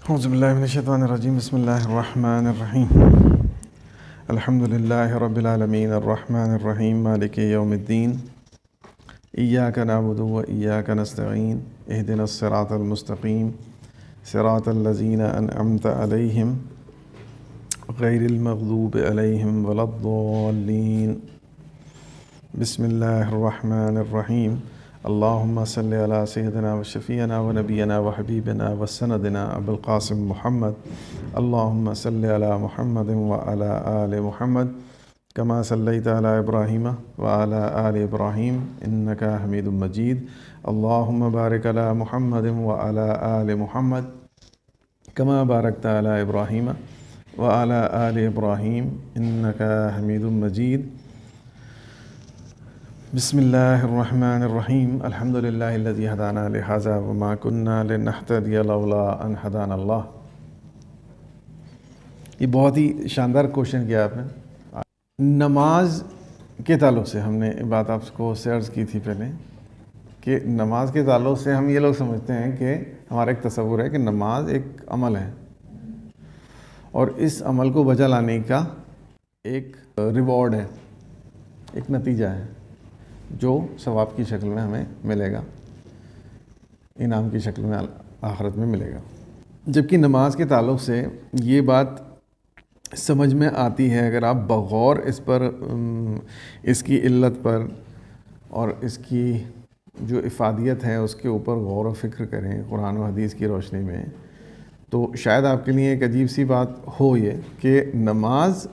اعوذ باللہ من الشیطان الرجیم بسم اللہ الرحمن الرحیم الحمد للہ رب العالمین الرحمن الرحیم مالک یوم الدین ایاک نعبد و ایاک نستعین اہدنا الصراط المستقیم صراط الذین انعمت علیہم غیر المغضوب علیہم ولا الضالین بسم اللہ الرحمن الرحیم اللہم صلی علی سیدنا و شفیعنا و نبینا و حبیبنا و سندنا ابو القاسم محمد اللہم صلی علی محمد و علی آل محمد کما صلیت علی ابراہیم و علی آل ابراہیم انکا حمید مجید اللہم بارک علی محمد و علی آل محمد کما بارکت علی ابراہیم و علی آل ابراہیم انکا حمید مجید بسم اللہ الرحمن الرحیم الحمد للہ الذی ہدانا لہذا وما کننا لنہتدی لولا ان ہدانا اللہ۔ یہ بہت ہی شاندار کوشچن کیا آپ نے۔ نماز کے تعلق سے ہم نے بات آپ کو عرض کی تھی پہلے کہ نماز کے تعلق سے ہم یہ لوگ سمجھتے ہیں کہ ہمارا ایک تصور ہے کہ نماز ایک عمل ہے اور اس عمل کو بجا لانے کا ایک ریوارڈ ہے، ایک نتیجہ ہے جو ثواب کی شکل میں ہمیں ملے گا، انعام کی شکل میں آخرت میں ملے گا۔ جبکہ نماز کے تعلق سے یہ بات سمجھ میں آتی ہے اگر آپ بغور اس پر، اس کی علت پر اور اس کی جو افادیت ہے اس کے اوپر غور و فکر کریں قرآن و حدیث کی روشنی میں، تو شاید آپ کے لیے ایک عجیب سی بات ہو یہ کہ نماز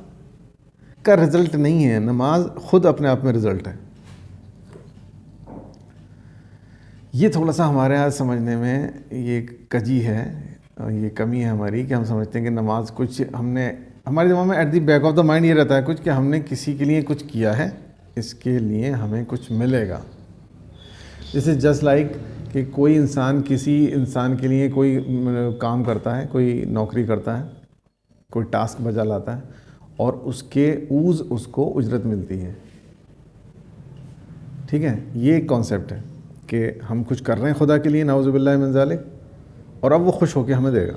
کا رزلٹ نہیں ہے، نماز خود اپنے آپ میں رزلٹ ہے۔ یہ تھوڑا سا ہمارے یہاں سمجھنے میں یہ کجی ہے، یہ کمی ہے ہماری کہ ہم سمجھتے ہیں کہ نماز کچھ ہم نے، ہمارے دماغ میں at the back of the mind یہ رہتا ہے کچھ کہ ہم نے کسی کے لیے کچھ کیا ہے، اس کے لیے ہمیں کچھ ملے گا۔ جیسے جسٹ لائک کہ کوئی انسان کسی انسان کے لیے کوئی کام کرتا ہے، کوئی نوکری کرتا ہے، کوئی ٹاسک بجا لاتا ہے اور اس کے اوز اس کو اجرت ملتی ہے۔ ٹھیک ہے، یہ ایک کانسیپٹ ہے کہ ہم کچھ کر رہے ہیں خدا کے لیے، نعوذ باللہ من ذالک، اور اب وہ خوش ہو کے ہمیں دے گا۔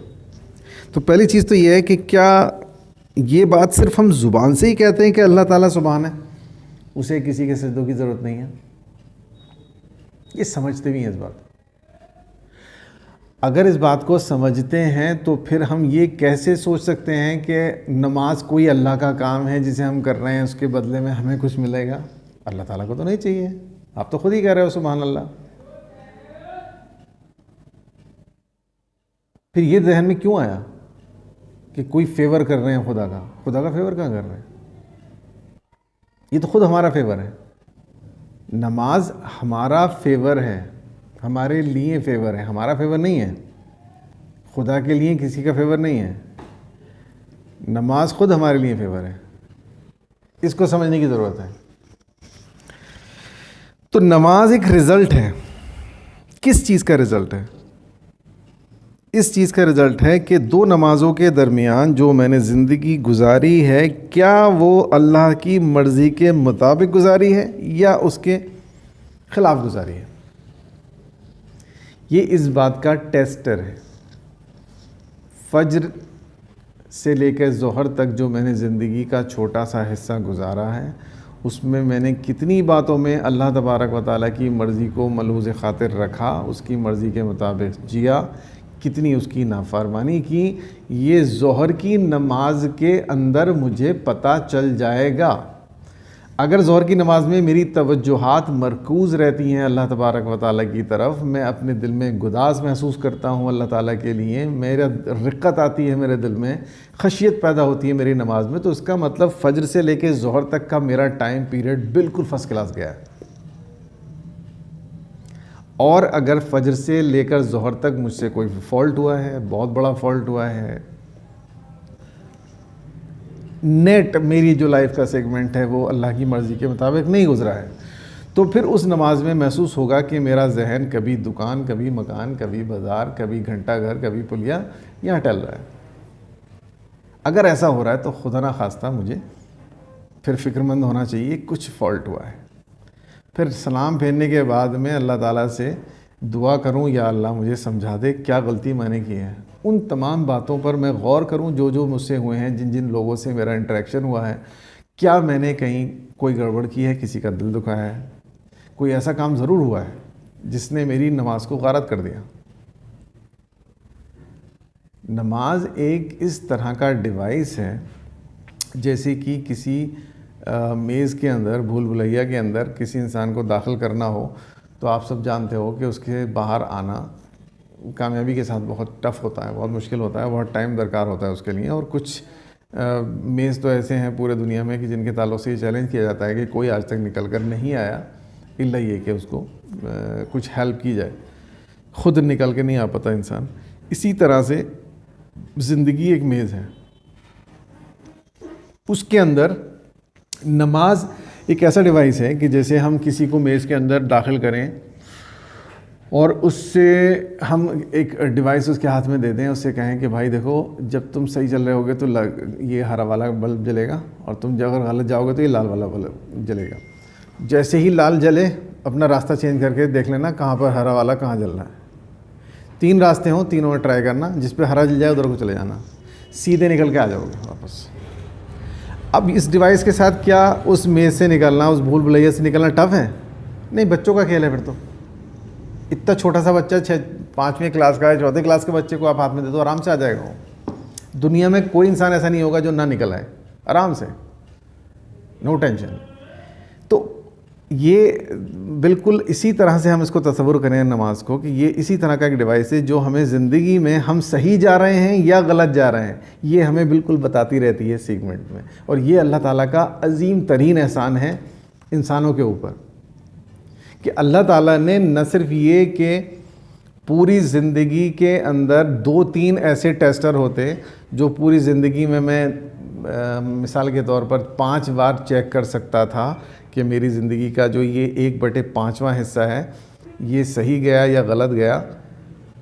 تو پہلی چیز تو یہ ہے کہ کیا یہ بات صرف ہم زبان سے ہی کہتے ہیں کہ اللہ تعالیٰ سبحان ہے، اسے کسی کے سجدوں کی ضرورت نہیں ہے؟ یہ سمجھتے بھی ہیں اس بات۔ اگر اس بات کو سمجھتے ہیں تو پھر ہم یہ کیسے سوچ سکتے ہیں کہ نماز کوئی اللہ کا کام ہے جسے ہم کر رہے ہیں، اس کے بدلے میں ہمیں کچھ ملے گا؟ اللہ تعالیٰ کو تو نہیں چاہیے، آپ تو خود ہی کہہ رہے ہو سبحان اللہ۔ پھر یہ ذہن میں کیوں آیا کہ کوئی فیور کر رہے ہیں خدا کا؟ خدا کا فیور کہاں کر رہے ہیں؟ یہ تو خود ہمارا فیور ہے۔ نماز ہمارا فیور ہے، ہمارے لیے فیور ہے، ہمارا فیور نہیں ہے، خدا کے لیے کسی کا فیور نہیں ہے۔ نماز خود ہمارے لیے فیور ہے، اس کو سمجھنے کی ضرورت ہے۔ تو نماز ایک رزلٹ ہے۔ کس چیز کا رزلٹ ہے؟ اس چیز کا رزلٹ ہے کہ دو نمازوں کے درمیان جو میں نے زندگی گزاری ہے، کیا وہ اللہ کی مرضی کے مطابق گزاری ہے یا اس کے خلاف گزاری ہے؟ یہ اس بات کا ٹیسٹر ہے۔ فجر سے لے کر ظہر تک جو میں نے زندگی کا چھوٹا سا حصہ گزارا ہے، اس میں نے کتنی باتوں میں اللہ تبارک و تعالیٰ کی مرضی کو ملحوظ خاطر رکھا، اس کی مرضی کے مطابق جیا، کتنی اس کی نافرمانی کی، یہ ظہر کی نماز کے اندر مجھے پتہ چل جائے گا۔ اگر ظہر کی نماز میں میری توجہات مرکوز رہتی ہیں اللہ تبارک و تعالیٰ کی طرف، میں اپنے دل میں گداز محسوس کرتا ہوں اللہ تعالیٰ کے لیے، میرا رقت آتی ہے میرے دل میں، خشیت پیدا ہوتی ہے میری نماز میں، تو اس کا مطلب فجر سے لے کے ظہر تک کا میرا ٹائم پیریڈ بالکل فرسٹ کلاس گیا ہے۔ اور اگر فجر سے لے کر ظہر تک مجھ سے کوئی فالٹ ہوا ہے، بہت بڑا فالٹ ہوا ہے، نیٹ میری جو لائف کا سیگمنٹ ہے وہ اللہ کی مرضی کے مطابق نہیں گزرا ہے، تو پھر اس نماز میں محسوس ہوگا کہ میرا ذہن کبھی دکان، کبھی مکان، کبھی بازار، کبھی گھنٹہ گھر، کبھی پلیا یہاں ٹل رہا ہے۔ اگر ایسا ہو رہا ہے تو خدا نخواستہ مجھے پھر فکر مند ہونا چاہیے کچھ فالٹ ہوا ہے۔ پھر سلام پھیرنے کے بعد میں اللہ تعالیٰ سے دعا کروں، یا اللہ مجھے سمجھا دے کیا غلطی میں نے کی ہے، ان تمام باتوں پر میں غور کروں جو مجھ سے ہوئے ہیں، جن جن لوگوں سے میرا انٹریکشن ہوا ہے. کیا میں نے کہیں کوئی گڑبڑ کی ہے، کسی کا دل دکھایا ہے؟ کوئی ایسا کام ضرور ہوا ہے جس نے میری نماز کو غارت کر دیا. نماز ایک اس طرح کا ڈیوائس ہے جیسے کہ کسی میز کے اندر، بھول بھلیا کے اندر کسی انسان کو داخل کرنا ہو تو آپ سب جانتے ہو کہ اس کے باہر آنا کامیابی کے ساتھ بہت ٹف ہوتا ہے، بہت مشکل ہوتا ہے، بہت ٹائم درکار ہوتا ہے اس کے لیے. اور کچھ میز تو ایسے ہیں پورے دنیا میں کہ جن کے تعلق سے یہ چیلنج کیا جاتا ہے کہ کوئی آج تک نکل کر نہیں آیا الا یہ کہ اس کو کچھ ہیلپ کی جائے، خود نکل کے نہیں آ پاتا انسان. اسی طرح سے زندگی ایک میز ہے، اس کے اندر نماز ایک ایسا ڈیوائس ہے کہ جیسے ہم کسی کو میز کے اندر داخل کریں اور اس سے ہم ایک ڈیوائس اس کے ہاتھ میں دے دیں، اس سے کہیں کہ بھائی دیکھو جب تم صحیح چل رہے ہوگے تو یہ ہرا والا بلب جلے گا، اور تم جب اگر غلط جاؤ گے تو یہ لال والا بلب جلے گا. جیسے ہی لال جلے اپنا راستہ چینج کر کے دیکھ لینا کہاں پر ہرا والا کہاں جل رہا ہے. 3 راستے ہوں، تینوں میں ٹرائی کرنا، جس پہ ہرا جل جائے ادھر کو چلے جانا، سیدھے نکل کے آ جاؤ گے واپس. اب اس ڈیوائس کے ساتھ کیا اس میز سے نکلنا، اس بھول بھلیا سے نکلنا ٹف ہے؟ نہیں، بچوں کا کھیل ہے پھر تو. اتنا چھوٹا سا بچہ 5ویں کلاس کا ہے، 4تھی کلاس کے بچے کو آپ ہاتھ میں دے دو آرام سے آ جائے گا. دنیا میں کوئی انسان ایسا نہیں ہوگا جو نہ نکل آئے آرام سے، نو ٹینشن. تو یہ بالکل اسی طرح سے ہم اس کو تصور کریں نماز کو کہ یہ اسی طرح کا ایک ڈیوائس ہے جو ہمیں زندگی میں ہم صحیح جا رہے ہیں یا غلط جا رہے ہیں یہ ہمیں بالکل بتاتی رہتی ہے سیگمنٹ میں. اور یہ اللہ تعالیٰ کا عظیم ترین احسان ہے انسانوں کے اوپر کہ اللہ تعالیٰ نے نہ صرف یہ کہ پوری زندگی کے اندر 2-3 ایسے ٹیسٹر ہوتے جو پوری زندگی میں مثال کے طور پر 5 بار چیک کر سکتا تھا کہ میری زندگی کا جو یہ 1/5واں حصہ ہے یہ صحیح گیا یا غلط گیا.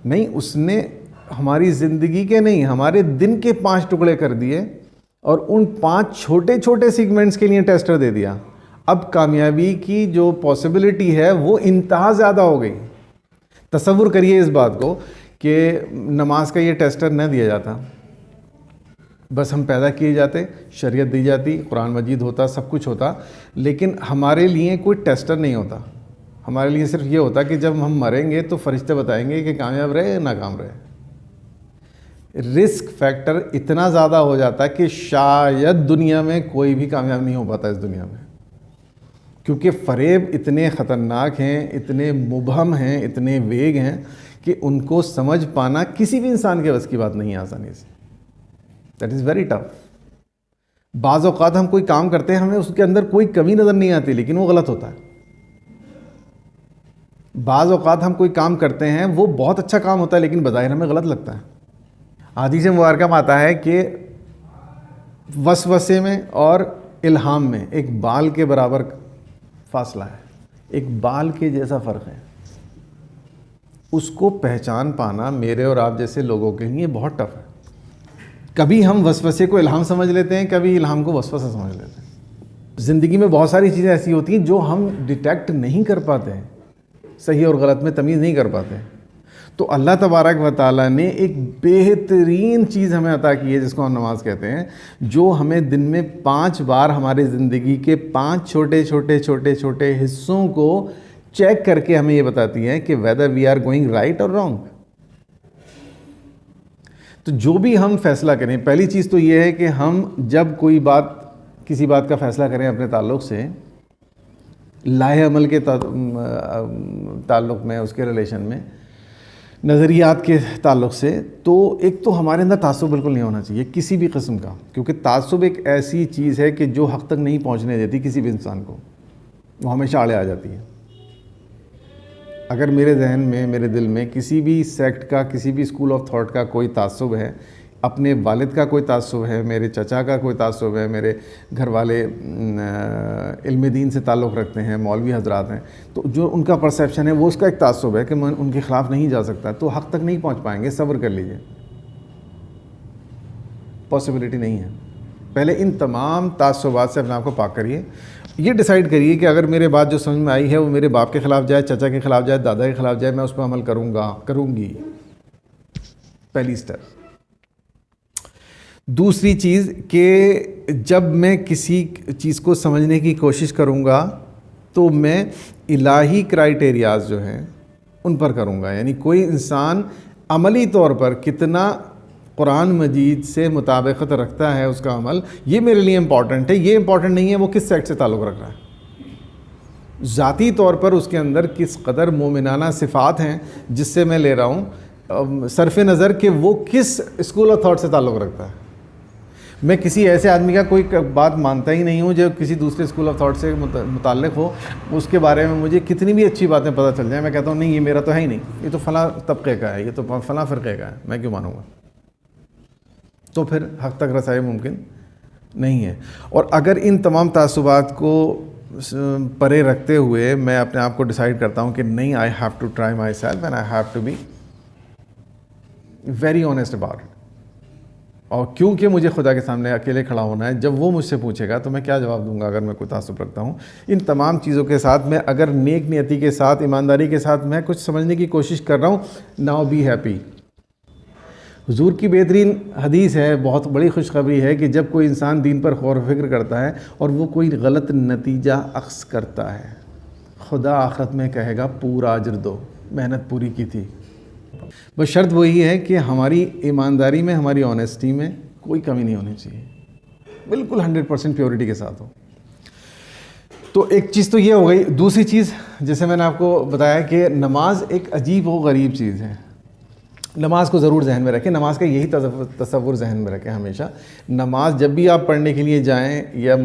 نہیں، اس نے ہماری زندگی کے نہیں، ہمارے دن کے 5 ٹکڑے کر دیے اور ان 5 چھوٹے چھوٹے سیگمنٹس کے لیے ٹیسٹر دے دیا. اب کامیابی کی جو پاسبلٹی ہے وہ انتہا زیادہ ہو گئی. تصور کریے اس بات کو کہ نماز کا یہ ٹیسٹر نہ دیا جاتا، بس ہم پیدا کیے جاتے، شریعت دی جاتی، قرآن مجید ہوتا، سب کچھ ہوتا، لیکن ہمارے لیے کوئی ٹیسٹر نہیں ہوتا. ہمارے لیے صرف یہ ہوتا کہ جب ہم مریں گے تو فرشتے بتائیں گے کہ کامیاب رہے یا ناکام رہے. رسک فیکٹر اتنا زیادہ ہو جاتا کہ شاید دنیا میں کوئی بھی کامیاب نہیں ہو پاتا اس دنیا میں، کیونکہ فریب اتنے خطرناک ہیں، اتنے مبہم ہیں، اتنے ویگ ہیں کہ ان کو سمجھ پانا کسی بھی انسان کے بس کی بات نہیں ہے آسانی سے. That is very tough. بعض اوقات ہم کوئی کام کرتے ہیں، ہمیں اس کے اندر کوئی کمی نظر نہیں آتی لیکن وہ غلط ہوتا ہے. بعض اوقات ہم کوئی کام کرتے ہیں وہ بہت اچھا کام ہوتا ہے لیکن بظاہر ہمیں غلط لگتا ہے. حدیث مبارکہ میں آتا ہے کہ وسوسے میں اور الہام میں ایک بال کے برابر فاصلہ ہے، ایک بال کے جیسا فرق ہے. اس کو پہچان پانا میرے اور آپ جیسے لوگوں کے لیے بہت ٹف ہے. کبھی ہم وسوسے کو الہام سمجھ لیتے ہیں، کبھی الہام کو وسوسہ سمجھ لیتے ہیں. زندگی میں بہت ساری چیزیں ایسی ہوتی ہیں جو ہم ڈیٹیکٹ نہیں کر پاتے ہیں، صحیح اور غلط میں تمیز نہیں کر پاتے. تو اللہ تبارک و تعالیٰ نے ایک بہترین چیز ہمیں عطا کی ہے جس کو ہم نماز کہتے ہیں، جو ہمیں دن میں 5 بار ہمارے زندگی کے 5 چھوٹے چھوٹے چھوٹے چھوٹے حصوں کو چیک کر کے ہمیں یہ بتاتی ہے کہ whether we are going right اور رانگ. تو جو بھی ہم فیصلہ کریں، پہلی چیز تو یہ ہے کہ ہم جب کوئی بات، کسی بات کا فیصلہ کریں اپنے تعلق سے، لائحہ عمل کے تعلق میں، اس کے ریلیشن میں، نظریات کے تعلق سے، تو ایک تو ہمارے اندر تعصب بالکل نہیں ہونا چاہیے کسی بھی قسم کا، کیونکہ تعصب ایک ایسی چیز ہے کہ جو حق تک نہیں پہنچنے دیتی کسی بھی انسان کو، وہ ہمیشہ آڑے آ جاتی ہے. اگر میرے ذہن میں، میرے دل میں کسی بھی سیکٹ کا، کسی بھی اسکول آف تھاٹ کا کوئی تعصب ہے، اپنے والد کا کوئی تعصب ہے، میرے چچا کا کوئی تعصب ہے، میرے گھر والے علم دین سے تعلق رکھتے ہیں، مولوی حضرات ہیں، تو جو ان کا پرسیپشن ہے وہ اس کا ایک تعصب ہے کہ میں ان کے خلاف نہیں جا سکتا، تو حق تک نہیں پہنچ پائیں گے. صبر کر لیجئے، پاسبلٹی نہیں ہے. پہلے ان تمام تعصبات سے اپنے آپ کو پاک کریے. یہ ڈیسائیڈ کریے کہ اگر میرے بات جو سمجھ میں آئی ہے وہ میرے باپ کے خلاف جائے، چچا کے خلاف جائے، دادا کے خلاف جائے، میں اس پہ عمل کروں گا، کروں گی. پہلی اسٹیپ۔ دوسری چیز کہ جب میں کسی چیز کو سمجھنے کی کوشش کروں گا تو میں الہی کرائٹیریاز جو ہیں ان پر کروں گا، یعنی کوئی انسان عملی طور پر کتنا قرآن مجید سے مطابقت رکھتا ہے اس کا عمل، یہ میرے لیے امپورٹنٹ ہے۔ یہ امپورٹنٹ نہیں ہے وہ کس سیکٹ سے تعلق رکھ رہا ہے، ذاتی طور پر اس کے اندر کس قدر مومنانہ صفات ہیں جس سے میں لے رہا ہوں، صرف نظر کہ وہ کس اسکول آف تھاٹ سے تعلق رکھتا ہے۔ میں کسی ایسے آدمی کا کوئی بات مانتا ہی نہیں ہوں جو کسی دوسرے اسکول آف تھاٹ سے متعلق ہو، اس کے بارے میں مجھے کتنی بھی اچھی باتیں پتہ چل جائیں، میں کہتا ہوں نہیں یہ میرا تو ہے ہی نہیں، یہ تو فلاں طبقے کا ہے، یہ تو فلاں فرقے کا ہے، میں کیوں مانوں گا؟ تو پھر حق تک رسائی ممکن نہیں ہے۔ اور اگر ان تمام تعصبات کو پرے رکھتے ہوئے میں اپنے آپ کو ڈیسائیڈ کرتا ہوں کہ نہیں، I have to try myself and I have to be very honest about it, اور کیونکہ مجھے خدا کے سامنے اکیلے کھڑا ہونا ہے، جب وہ مجھ سے پوچھے گا تو میں کیا جواب دوں گا اگر میں کوئی تعصب رکھتا ہوں؟ ان تمام چیزوں کے ساتھ میں اگر نیک نیتی کے ساتھ، ایمانداری کے ساتھ میں کچھ سمجھنے کی کوشش کر رہا ہوں، ناؤ بی ہیپی۔ حضور کی بہترین حدیث ہے، بہت بڑی خوشخبری ہے کہ جب کوئی انسان دین پر غور و فکر کرتا ہے اور وہ کوئی غلط نتیجہ اخذ کرتا ہے، خدا آخرت میں کہے گا پورا اجر دو، محنت پوری کی تھی۔ بس شرط وہی ہے کہ ہماری ایمانداری میں، ہماری آنیسٹی میں کوئی کمی نہیں ہونی چاہیے، بالکل 100% پیورٹی کے ساتھ ہو۔ تو ایک چیز تو یہ ہو گئی۔ دوسری چیز جیسے میں نے آپ کو بتایا کہ نماز ایک عجیب و غریب چیز ہے۔ نماز کو ضرور ذہن میں رکھیں، نماز کا یہی تصور ذہن میں رکھیں ہمیشہ۔ نماز جب بھی آپ پڑھنے کے لیے جائیں یا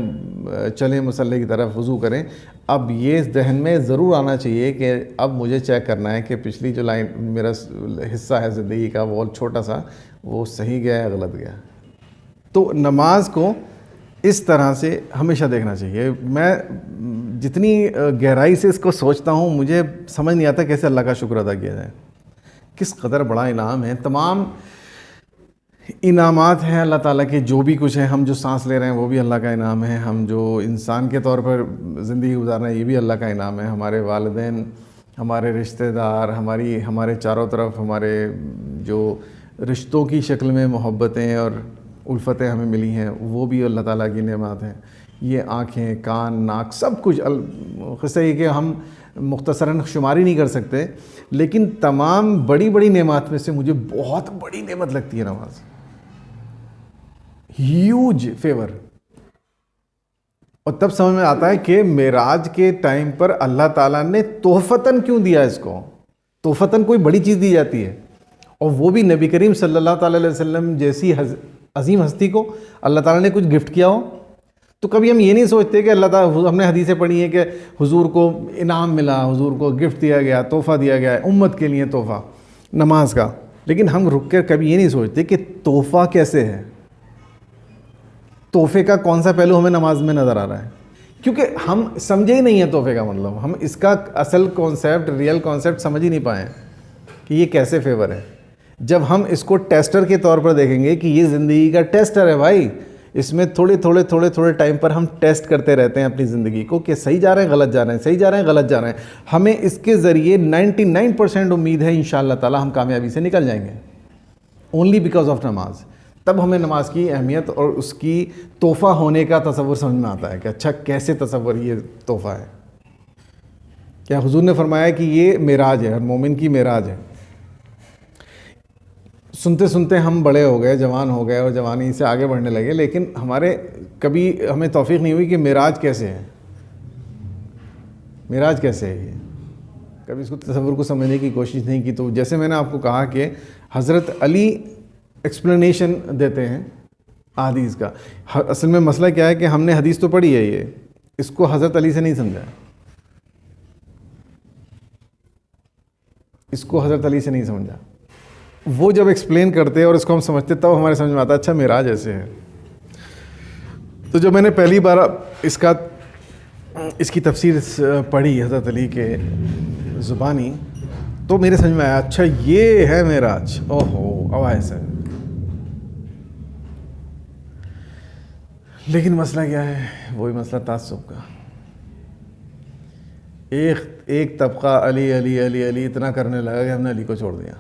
چلیں مصلی کی طرف وضو کریں، اب یہ ذہن میں ضرور آنا چاہیے کہ اب مجھے چیک کرنا ہے کہ پچھلی جو لائن میرا حصہ ہے زندگی کا وہ چھوٹا سا، وہ صحیح گیا ہے غلط گیا۔ تو نماز کو اس طرح سے ہمیشہ دیکھنا چاہیے۔ میں جتنی گہرائی سے اس کو سوچتا ہوں مجھے سمجھ نہیں آتا کیسے اللہ کا شکر ادا کیا جائے، کس قدر بڑا انعام ہے۔ تمام انعامات ہیں اللہ تعالیٰ کے، جو بھی کچھ ہے، ہم جو سانس لے رہے ہیں وہ بھی اللہ کا انعام ہے، ہم جو انسان کے طور پر زندگی گزار رہے ہیں یہ بھی اللہ کا انعام ہے، ہمارے والدین، ہمارے رشتہ دار، ہمارے چاروں طرف ہمارے جو رشتوں کی شکل میں محبتیں اور الفتیں ہمیں ملی ہیں وہ بھی اللہ تعالیٰ کی نعمات ہیں۔ یہ آنکھیں، کان، ناک، سب کچھ قصہ یہ کہ ہم مختصراً شماری نہیں کر سکتے، لیکن تمام بڑی بڑی نعمات میں سے مجھے بہت بڑی نعمت لگتی ہے نماز، ہیوج فیور۔ اور تب سمجھ میں آتا ہے کہ معراج کے ٹائم پر اللہ تعالیٰ نے تحفتاً کیوں دیا اس کو۔ تحفتاً کوئی بڑی چیز دی جاتی ہے، اور وہ بھی نبی کریم صلی اللہ تعالیٰ علیہ وسلم جیسی عظیم ہستی کو اللہ تعالیٰ نے کچھ گفٹ کیا ہو۔ تو کبھی ہم یہ نہیں سوچتے کہ اللہ تعالیٰ، ہم نے حدیثیں پڑھی ہیں کہ حضور کو انعام ملا، حضور کو گفٹ دیا گیا، تحفہ دیا گیا ہے امت کے لیے، تحفہ نماز کا، لیکن ہم رک کر کبھی یہ نہیں سوچتے کہ تحفہ کیسے ہے، تحفے کا کون سا پہلو ہمیں نماز میں نظر آ رہا ہے، کیونکہ ہم سمجھے ہی نہیں ہیں تحفے کا مطلب، ہم اس کا اصل کانسیپٹ، ریئل کانسیپٹ سمجھ ہی نہیں پائے کہ یہ کیسے فیور ہے۔ جب ہم اس کو ٹیسٹر کے طور پر دیکھیں گے کہ یہ زندگی کا ٹیسٹر ہے بھائی، اس میں تھوڑے ٹائم پر ہم ٹیسٹ کرتے رہتے ہیں اپنی زندگی کو کہ صحیح جا رہے ہیں غلط جا رہے ہیں، صحیح جا رہے ہیں غلط جا رہے ہیں۔ ہمیں اس کے ذریعے 99% امید ہے انشاءاللہ تعالی ہم کامیابی سے نکل جائیں گے، اونلی بیکاز آف نماز۔ تب ہمیں نماز کی اہمیت اور اس کی تحفہ ہونے کا تصور سمجھ میں آتا ہے کہ اچھا کیسے تصور یہ تحفہ ہے۔ کیا حضور نے فرمایا کہ یہ معراج ہے، ہر مومن کی معراج ہے۔ سنتے سنتے ہم بڑے ہو گئے، جوان ہو گئے اور جوانی سے آگے بڑھنے لگے، لیکن کبھی ہمیں توفیق نہیں ہوئی کہ معراج کیسے ہے، معراج کیسے ہے، یہ کبھی اس کو تصور کو سمجھنے کی کوشش نہیں کی۔ تو جیسے میں نے آپ کو کہا کہ حضرت علی ایکسپلینیشن دیتے ہیں حدیث کا۔ اصل میں مسئلہ کیا ہے کہ ہم نے حدیث تو پڑھی ہے، یہ اس کو حضرت علی سے نہیں سمجھا، اس کو حضرت علی سے نہیں سمجھا۔ وہ جب ایکسپلین کرتے اور اس کو ہم سمجھتے تب ہمارے سمجھ میں آتا اچھا معراج ایسے ہے۔ تو جب میں نے پہلی بار اس کی تفسیر پڑھی حضرت علی کے زبانی، تو میرے سمجھ میں آیا اچھا یہ ہے معراج، اوہو اب ایسا ہے۔ لیکن مسئلہ کیا ہے؟ وہی مسئلہ تعصب کا۔ ایک طبقہ علی علی علی علی اتنا کرنے لگا کہ ہم نے علی کو چھوڑ دیا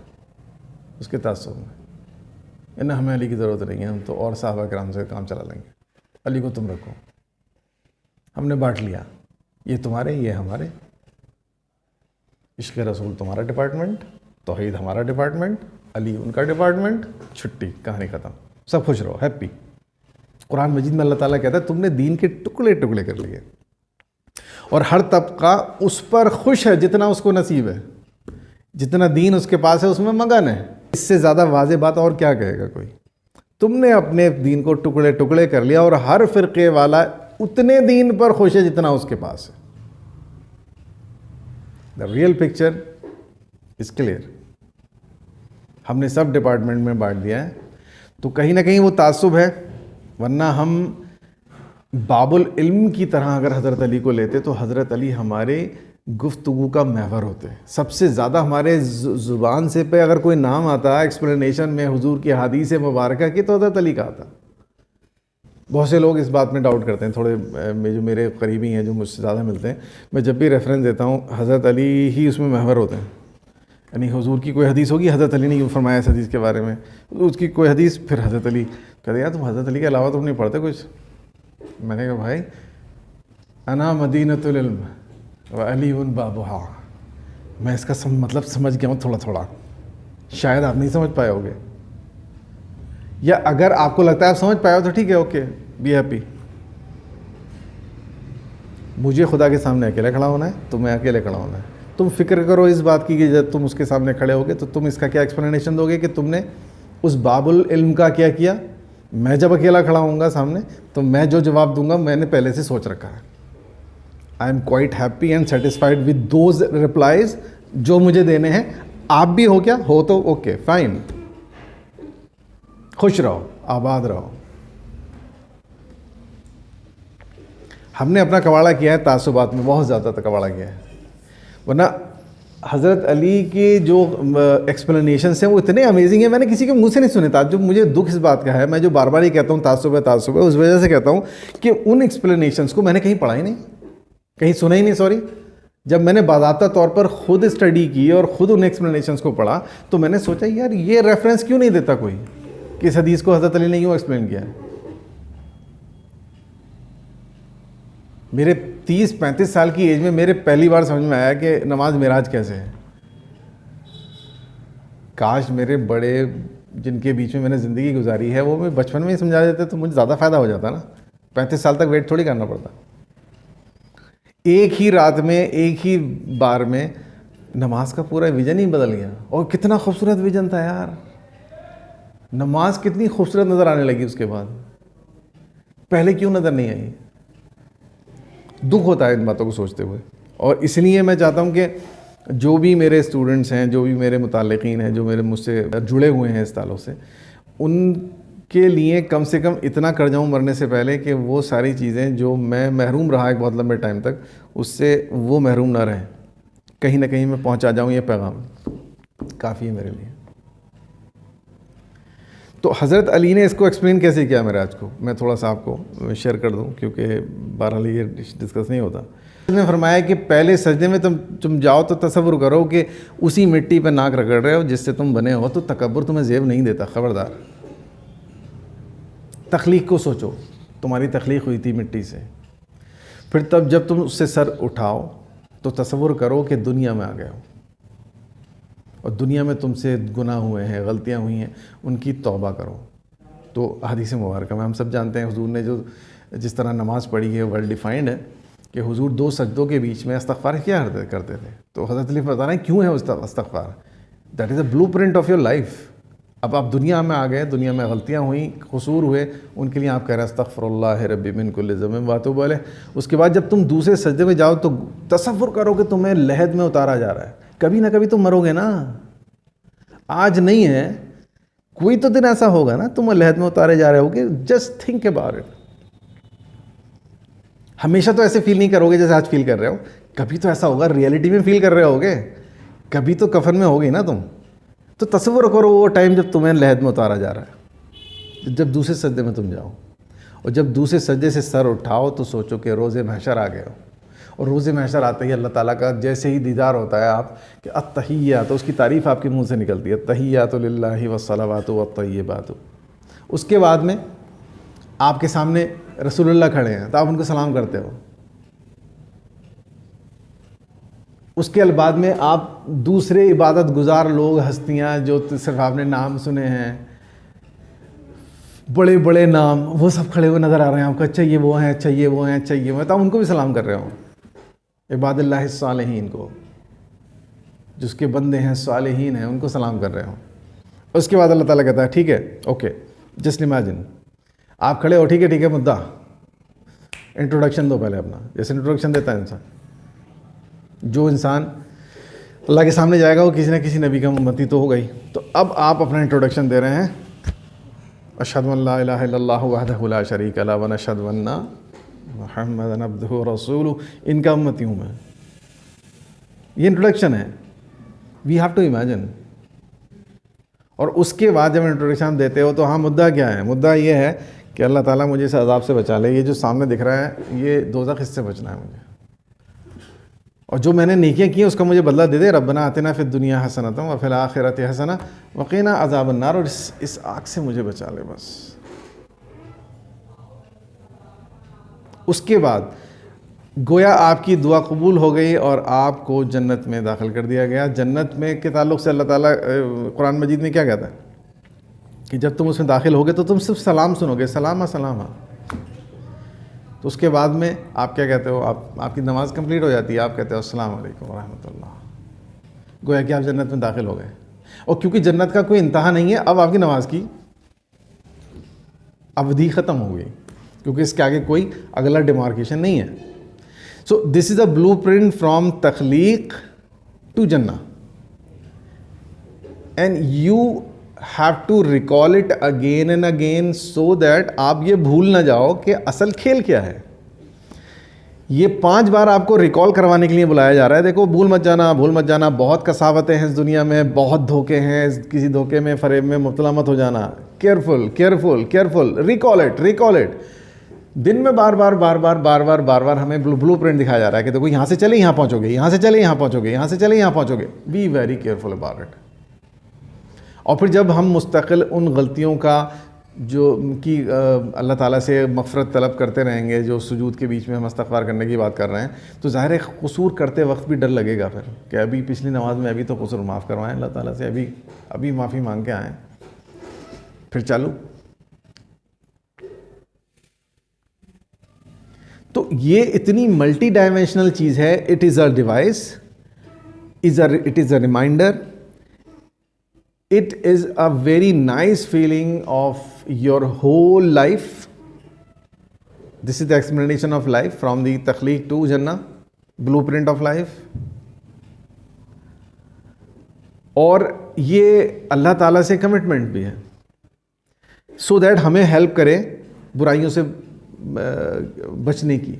اس کے تعصب میں۔ نہ ہمیں علی کی ضرورت نہیں ہے, ہم تو اور صحابہ کرام سے کام چلا لیں گے, علی کو تم رکھو, ہم نے بانٹ لیا, یہ تمہارے یہ ہمارے, عشق رسول تمہارا ڈپارٹمنٹ, توحید ہمارا ڈپارٹمنٹ, علی ان کا ڈپارٹمنٹ, چھٹی, کہانی ختم, سب خوش رہو, ہیپی. قرآن مجید میں اللہ تعالیٰ کہتا ہے تم نے دین کے ٹکڑے ٹکڑے کر لیے, اور ہر طبقہ اس پر خوش ہے جتنا اس کو نصیب ہے, جتنا دین اس کے پاس ہے اس میں مگن ہے. اس سے زیادہ واضح بات اور کیا کہے گا کوئی؟ تم نے اپنے دین کو ٹکڑے ٹکڑے کر لیا, اور ہر فرقے والا اتنے دین پر خوش ہے جتنا اس کے پاس ہے. The real picture is clear. ہم نے سب ڈپارٹمنٹ میں بانٹ دیا ہے, تو کہیں نہ کہیں وہ تعصب ہے, ورنہ ہم باب العلم کی طرح اگر حضرت علی کو لیتے تو حضرت علی ہمارے گفتگو کا محور ہوتے. سب سے زیادہ ہمارے زبان سے پہ اگر کوئی نام آتا ایکسپلینیشن میں حضور کی حدیث مبارکہ کی تو حضرت علی کا آتا. بہت سے لوگ اس بات میں ڈاؤٹ کرتے ہیں, تھوڑے جو میرے قریبی ہیں جو مجھ سے زیادہ ملتے ہیں, میں جب بھی ریفرنس دیتا ہوں حضرت علی ہی اس میں محور ہوتے ہیں. یعنی حضور کی کوئی حدیث ہوگی, حضرت علی نے یوں فرمایا اس حدیث کے بارے میں, اس کی کوئی حدیث, پھر حضرت علی کہتے یار تم حضرت علی کے علاوہ تم نہیں پڑھتے کچھ. میں نے کہا بھائی انا مدینۃ العلم وعلی بابھا, میں اس کا مطلب سمجھ گیا ہوں تھوڑا تھوڑا, شاید آپ نہیں سمجھ پائے ہوگے, یا اگر آپ کو لگتا ہے آپ سمجھ پائے ہو تو ٹھیک ہے, اوکے, بی ہیپی. مجھے خدا کے سامنے اکیلے کھڑا ہونا ہے, تمہیں اکیلے کھڑا ہونا ہے. تم فکر کرو اس بات کی کہ جب تم اس کے سامنے کھڑے ہوگے تو تم اس کا کیا ایکسپلینیشن دو گے کہ تم نے اس باب العلم کا کیا کیا. میں جب اکیلا کھڑا ہوں گا سامنے تو میں جو جواب دوں گا میں نے پہلے سے سوچ رکھا ہے. I am quite happy and satisfied with those replies جو مجھے دینے ہیں. آپ بھی ہو کیا ہو تو اوکے فائن, خوش رہو, آباد رہو. ہم نے اپنا کواڑا کیا ہے تعصبات میں, بہت زیادہ کواڑا کیا ہے, ورنہ حضرت علی کے جو ایکسپلینیشنس ہیں وہ اتنے امیزنگ ہیں, میں نے کسی کے منہ سے نہیں سنے. تعجب مجھے دکھ اس بات کا ہے, میں جو بار بار ہی کہتا ہوں تعصب ہے تعصب ہے, اس وجہ سے کہتا ہوں کہ ان ایکسپلینیشنس کو میں نے کہیں پڑھا ہی نہیں, کہیں سنا ہی نہیں. سوری, جب میں نے باضابطہ طور پر خود اسٹڈی کی اور خود ان ایکسپلینیشنس کو پڑھا تو میں نے سوچا یار یہ ریفرنس کیوں نہیں دیتا کوئی کہ اس حدیث کو حضرت علی نے یوں ایکسپلین کیا ہے. میرے 30-35 سال کی ایج میں میرے پہلی بار سمجھ میں آیا کہ نماز معراج کیسے ہے. کاش میرے بڑے جن کے بیچ میں میں نے زندگی گزاری ہے وہ میں بچپن میں ہی سمجھا دیتے تو مجھے زیادہ فائدہ ہو جاتا نا. 35 سال تک ویٹ تھوڑی کرنا پڑتا. ایک ہی رات میں ایک ہی بار میں نماز کا پورا ویژن ہی بدل گیا. اور کتنا خوبصورت ویژن تھا یار, نماز کتنی خوبصورت نظر آنے لگی اس کے بعد, پہلے کیوں نظر نہیں آئی. دکھ ہوتا ہے ان باتوں کو سوچتے ہوئے. اور اس لیے میں چاہتا ہوں کہ جو بھی میرے اسٹوڈنٹس ہیں, جو بھی میرے متعلقین ہیں, جو میرے مجھ سے جڑے ہوئے ہیں اس تعلق سے, ان کے لیے کم سے کم اتنا کر جاؤں مرنے سے پہلے کہ وہ ساری چیزیں جو میں محروم رہا ایک بہت لمبے ٹائم تک, اس سے وہ محروم نہ رہیں. کہیں نہ کہیں میں پہنچا جاؤں, یہ پیغام کافی ہے میرے لیے. تو حضرت علی نے اس کو ایکسپلین کیسے کیا معراج کو, میں تھوڑا سا آپ کو شیئر کر دوں کیونکہ بہرحال یہ ڈسکس نہیں ہوتا. اس نے فرمایا کہ پہلے سجدے میں تم جاؤ تو تصور کرو کہ اسی مٹی پہ ناک رگڑ رہے ہو جس سے تم بنے ہو, تو تکبر تمہیں زیب نہیں دیتا, خبردار. تخلیق کو سوچو, تمہاری تخلیق ہوئی تھی مٹی سے, پھر تب جب تم اس سے سر اٹھاؤ تو تصور کرو کہ دنیا میں آ گئے ہو, اور دنیا میں تم سے گناہ ہوئے ہیں, غلطیاں ہوئی ہیں, ان کی توبہ کرو. تو حدیث مبارکہ میں ہم سب جانتے ہیں حضور نے جو جس طرح نماز پڑھی ہے ویل ڈیفائنڈ ہے کہ حضور 2 سجدوں کے بیچ میں استغفار کیا کرتے تھے. تو حضرت علی بتا رہے ہیں کیوں ہے استغفار, that is a blueprint of your life. اب آپ دنیا میں آ گئے, دنیا میں غلطیاں ہوئیں, قصور ہوئے, ان کے لیے آپ کہہ رہے ہیں استغفر اللہ ربی من کل ذنب واتوب الیہ. اس کے بعد جب تم دوسرے سجدے میں جاؤ تو تصور کرو کہ تمہیں لحد میں اتارا جا رہا ہے. کبھی نہ کبھی تم مرو گے نا, آج نہیں ہے, کوئی تو دن ایسا ہوگا نا تم لحد میں اتارے جا رہے ہوگے. Just think about it. ہمیشہ تو ایسے فیل نہیں کرو گے جیسے آج فیل کر رہے ہو, کبھی تو ایسا ہوگا ریئلٹی میں فیل کر رہے ہوگے, کبھی تو کفن میں ہوگی نا تم. تو تصور کرو وہ ٹائم جب تمہیں لحد میں اتارا جا رہا ہے, جب دوسرے سجدے میں تم جاؤ, اور جب دوسرے سجدے سے سر اٹھاؤ تو سوچو کہ روز محشر آ گئے ہو, اور روز محشر آتے ہی اللہ تعالیٰ کا جیسے ہی دیدار ہوتا ہے آپ کہ التحیات، تو اس کی تعریف آپ کے منہ سے نکلتی ہے، التحیات للہ والصلوات والطیبات. اس کے بعد میں آپ کے سامنے رسول اللہ کھڑے ہیں تو آپ ان کو سلام کرتے ہو. اس کے بعد میں آپ دوسرے عبادت گزار لوگ، ہستیاں جو صرف آپ نے نام سنے ہیں، بڑے بڑے نام، وہ سب کھڑے ہوئے نظر آ رہے ہیں آپ کو، اچھا یہ وہ ہیں، اچھا یہ وہ ہیں، اچھا یہ وہ ہیں، تو آپ ان کو بھی سلام کر رہے ہوں. عباد اللہ الصالحین کو، جس کے بندے ہیں صالحین ہیں، ان کو سلام کر رہے ہوں. اس کے بعد اللہ تعالیٰ کہتا ہے ٹھیک ہے، اوکے، جسٹ امیجن آپ کھڑے ہو، ٹھیک ہے ٹھیک ہے، مدعا انٹروڈکشن دو پہلے اپنا، جیسے انٹروڈکشن دیتا ہے انسان. جو انسان اللہ کے سامنے جائے گا وہ کسی نہ کسی نبی کا امتی تو ہوگا ہی. تو اب آپ اپنا انٹروڈکشن دے رہے ہیں، اشہد ان لا الہ الا اللہ وحدہ لا شریک لہ ونشہد ان محمدًا عبدہ ورسولہ، ان کا امتی ہوں میں. یہ انٹروڈکشن ہے، وی ہیو ٹو امیجن. اور اس کے بعد جب انٹروڈکشن دیتے ہو تو ہاں مدعا کیا ہے؟ مدعا یہ ہے کہ اللہ تعالیٰ مجھے اس عذاب سے بچا لے، یہ جو سامنے دکھ رہا ہے یہ دوزخ، اس سے بچنا ہے مجھے، اور جو میں نے نیکیاں کی ہیں اس کا مجھے بدلہ دے دے. ربنا آتنا فی الدنیا حسنۃ وفی الآخرۃ حسنہ وقنا عذاب النار، اور اس آگ سے مجھے بچا لے بس. اس کے بعد گویا آپ کی دعا قبول ہو گئی اور آپ کو جنت میں داخل کر دیا گیا. جنت میں کے تعلق سے اللہ تعالیٰ قرآن مجید میں کیا کہتا ہے کہ جب تم اس میں داخل ہوگے تو تم صرف سلام سنو گے، سلام سلام. تو اس کے بعد میں آپ کیا کہتے ہو؟ آپ کی نماز کمپلیٹ ہو جاتی ہے، آپ کہتے ہو السلام علیکم ورحمۃ اللہ. گویا کہ آپ جنت میں داخل ہو گئے. اور کیونکہ جنت کا کوئی انتہا نہیں ہے، اب آپ کی نماز کی اودھی ختم ہو گئی، کیونکہ اس کے آگے کوئی اگلا ڈیمارکیشن نہیں ہے. So this is a blueprint from تخلیق ٹو جنہ، and you have to recall it again and again so that آپ یہ بھول نہ جاؤ کہ اصل کھیل کیا ہے. یہ 5 بار آپ کو ریکال کروانے کے لیے بلایا جا رہا ہے. دیکھو بھول مت جانا، بھول مت جانا، بہت کساوتیں ہیں اس دنیا میں، بہت دھوکے ہیں، کسی دھوکے میں فریب میں مبتلا مت ہو جانا. Careful careful careful, recall it recall it. دن میں بار بار بار بار بار بار بار بار ہمیں بلو پرنٹ دکھایا جا رہا ہے کہ دیکھو یہاں سے چلے یہاں پہنچو گے، یہاں سے چلے یہاں پہنچو گے، یہاں سے چلے یہاں پہنچو گے. Be very careful about it. اور پھر جب ہم مستقل ان غلطیوں کا جو کی اللہ تعالیٰ سے مغفرت طلب کرتے رہیں گے، جو سجود کے بیچ میں ہم استغفار کرنے کی بات کر رہے ہیں، تو ظاہر ہے قصور کرتے وقت بھی ڈر لگے گا پھر کہ ابھی پچھلی نماز میں ابھی تو قصور معاف کروائیں اللہ تعالیٰ سے، ابھی معافی مانگ کے آئیں. پھر چالو. تو یہ اتنی ملٹی ڈائمینشنل چیز ہے. It is a device, it is a reminder. It is a very nice feeling of your whole life. This is the explanation of life from the Takhliq to Jannah, blueprint of life. اور یہ اللہ تعالیٰ سے commitment بھی ہے so that ہمیں help کرے برائیوں سے بچنے کی.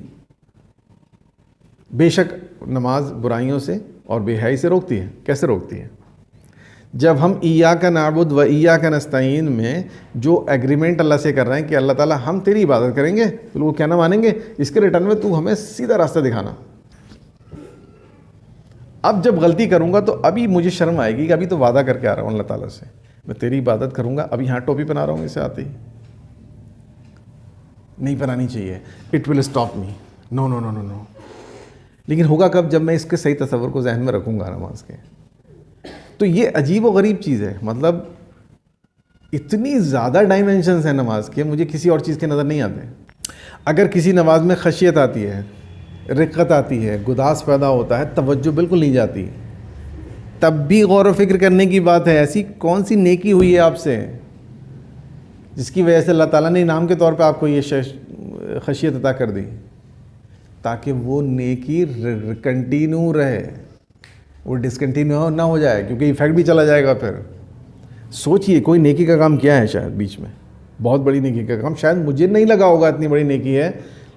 بے شک نماز برائیوں سے اور بے حیائی سے روکتی ہے. کیسے روکتی ہے؟ جب ہم ایاک نعبد و ایاک نستعین میں جو ایگریمنٹ اللہ سے کر رہے ہیں کہ اللہ تعالیٰ ہم تیری عبادت کریں گے، تو وہ کہنا مانیں گے، اس کے ریٹرن میں تو ہمیں سیدھا راستہ دکھانا. اب جب غلطی کروں گا تو ابھی مجھے شرم آئے گی کہ ابھی تو وعدہ کر کے آ رہا ہوں اللہ تعالیٰ سے میں تیری عبادت کروں گا. ابھی یہاں ٹوپی پہنا رہا ہوں، اسے آتی نہیں پہنانی چاہیے. It will stop me. No no no no no. لیکن ہوگا کب؟ جب میں اس کے صحیح تصور کو ذہن میں رکھوں گا نماز کے. تو یہ عجیب و غریب چیز ہے. مطلب اتنی زیادہ ڈائمینشنز ہیں نماز کے، مجھے کسی اور چیز کے نظر نہیں آتے. اگر کسی نماز میں خشیت آتی ہے، رقت آتی ہے، گداس پیدا ہوتا ہے، توجہ بالکل نہیں جاتی، تب بھی غور و فکر کرنے کی بات ہے. ایسی کون سی نیکی ہوئی ہے آپ سے جس کی وجہ سے اللہ تعالیٰ نے انعام کے طور پہ آپ کو یہ خشیت عطا کر دی، تاکہ وہ نیکی کنٹینیو رہے، وہ ڈسکنٹینیو نہ ہو جائے، کیونکہ ایفیکٹ بھی چلا جائے گا. پھر سوچئے کوئی نیکی کا کام کیا ہے شاید بیچ میں، بہت بڑی نیکی کا کام، شاید مجھے نہیں لگا ہوگا اتنی بڑی نیکی ہے،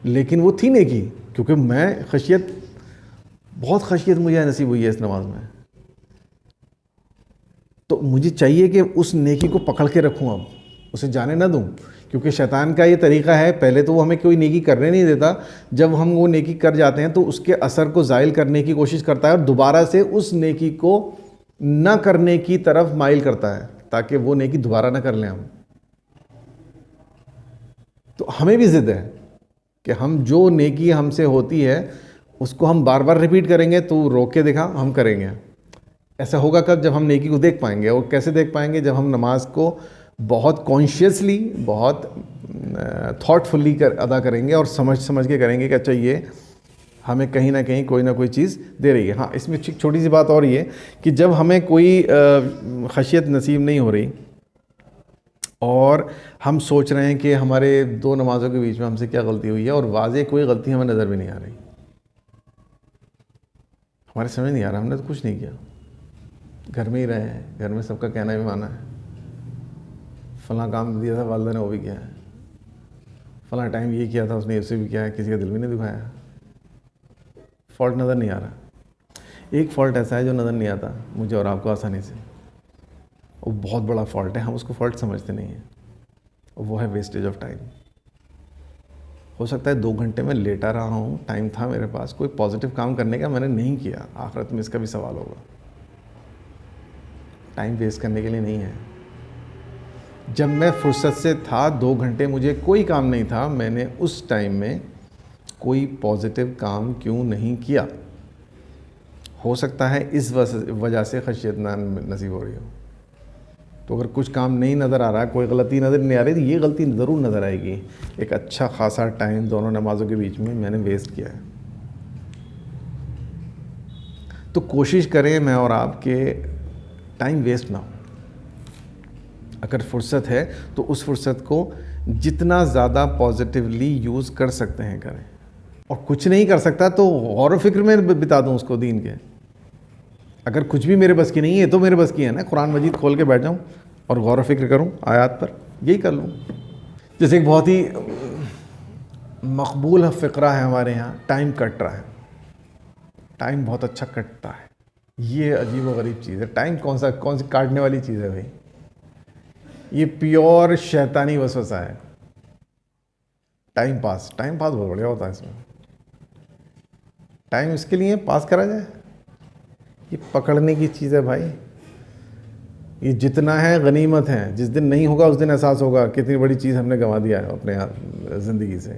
لیکن وہ تھی نیکی، کیونکہ میں بہت خشیت مجھے نصیب ہوئی ہے اس نماز میں. تو مجھے چاہیے کہ اس نیکی کو پکڑ کے رکھوں اب اسے جانے نہ دوں، کیونکہ شیطان کا یہ طریقہ ہے، پہلے تو وہ ہمیں کوئی نیکی کرنے نہیں دیتا، جب ہم وہ نیکی کر جاتے ہیں تو اس کے اثر کو زائل کرنے کی کوشش کرتا ہے اور دوبارہ سے اس نیکی کو نہ کرنے کی طرف مائل کرتا ہے تاکہ وہ نیکی دوبارہ نہ کر لیں ہم۔ تو ہمیں بھی ضد ہے کہ ہم جو نیکی ہم سے ہوتی ہے اس کو ہم بار بار ریپیٹ کریں گے، تو روک کے دکھا، ہم کریں گے۔ ایسا ہوگا کب؟ جب ہم نیکی کو دیکھ پائیں گے۔ اور کیسے دیکھ پائیں گے؟ جب ہم نماز کو بہت کانشیسلی، بہت تھاٹ فلی ادا کریں گے اور سمجھ کے کریں گے کہ اچھا یہ ہمیں کہیں نہ کہیں کوئی نہ کوئی چیز دے رہی ہے۔ ہاں، اس میں چھوٹی سی بات اور یہ کہ جب ہمیں کوئی خشیت نصیب نہیں ہو رہی اور ہم سوچ رہے ہیں کہ ہمارے دو نمازوں کے بیچ میں ہم سے کیا غلطی ہوئی ہے، اور واضح کوئی غلطی ہمیں نظر بھی نہیں آ رہی، ہمارے سمجھ نہیں آ رہا، ہم نے تو کچھ نہیں کیا، گھر میں ہی رہے ہیں، گھر میں سب کا کہنا بھی مانا ہے، فلاں کام دیا تھا والدہ نے وہ بھی کیا ہے، فلاں ٹائم یہ کیا تھا اس نے اسے بھی کیا ہے، کسی کا دل بھی نہیں دکھایا، فالٹ نظر نہیں آ رہا۔ ایک فالٹ ایسا ہے جو نظر نہیں آتا مجھے اور آپ کو آسانی سے، وہ بہت بڑا فالٹ ہے، ہم اس کو فالٹ سمجھتے نہیں ہیں، وہ ہے ویسٹیج آف ٹائم۔ ہو سکتا ہے 2 گھنٹے میں لیٹا رہا ہوں، ٹائم تھا میرے پاس کوئی پازیٹیو کام کرنے کا، میں نے نہیں کیا، آخرت میں اس کا بھی سوال ہوگا۔ ٹائم ویسٹ کرنے کے لیے نہیں ہے۔ جب میں فرصت سے تھا، 2 گھنٹے مجھے کوئی کام نہیں تھا، میں نے اس ٹائم میں کوئی پازیٹیو کام کیوں نہیں کیا؟ ہو سکتا ہے اس وجہ سے خشیت نصیب ہو رہی ہو۔ تو اگر کچھ کام نہیں نظر آ رہا، کوئی غلطی نظر نہیں آ رہی، تو یہ غلطی ضرور نظر آئے گی، ایک اچھا خاصا ٹائم دونوں نمازوں کے بیچ میں نے ویسٹ کیا ہے۔ تو کوشش کریں میں اور آپ کے ٹائم ویسٹ نہ ہو۔ اگر فرصت ہے تو اس فرصت کو جتنا زیادہ پازیٹیولی یوز کر سکتے ہیں کریں، اور کچھ نہیں کر سکتا تو غور و فکر میں بتا دوں اس کو دین کے۔ اگر کچھ بھی میرے بس کی نہیں ہے تو میرے بس کی ہے نا، قرآن مجید کھول کے بیٹھ جاؤں اور غور و فکر کروں آیات پر، یہی کر لوں۔ جیسے ایک بہت ہی مقبول فقرہ ہے ہمارے ہاں، ٹائم کٹ رہا ہے، ٹائم بہت اچھا کٹتا ہے۔ یہ عجیب و غریب چیز ہے، ٹائم کون سی کاٹنے والی چیز ہے بھائی؟ یہ پیور شیطانی وسوسہ ہے۔ ٹائم پاس بہت بڑھیا ہوتا ہے، اس میں ٹائم اس کے لیے پاس کرا جائے، یہ پکڑنے کی چیز ہے بھائی۔ یہ جتنا ہے غنیمت ہے، جس دن نہیں ہوگا اس دن احساس ہوگا کتنی بڑی چیز ہم نے گنوا دیا ہے اپنے زندگی سے۔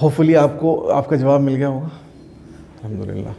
ہوپ فلی آپ کو آپ کا جواب مل گیا ہوگا، الحمدللہ۔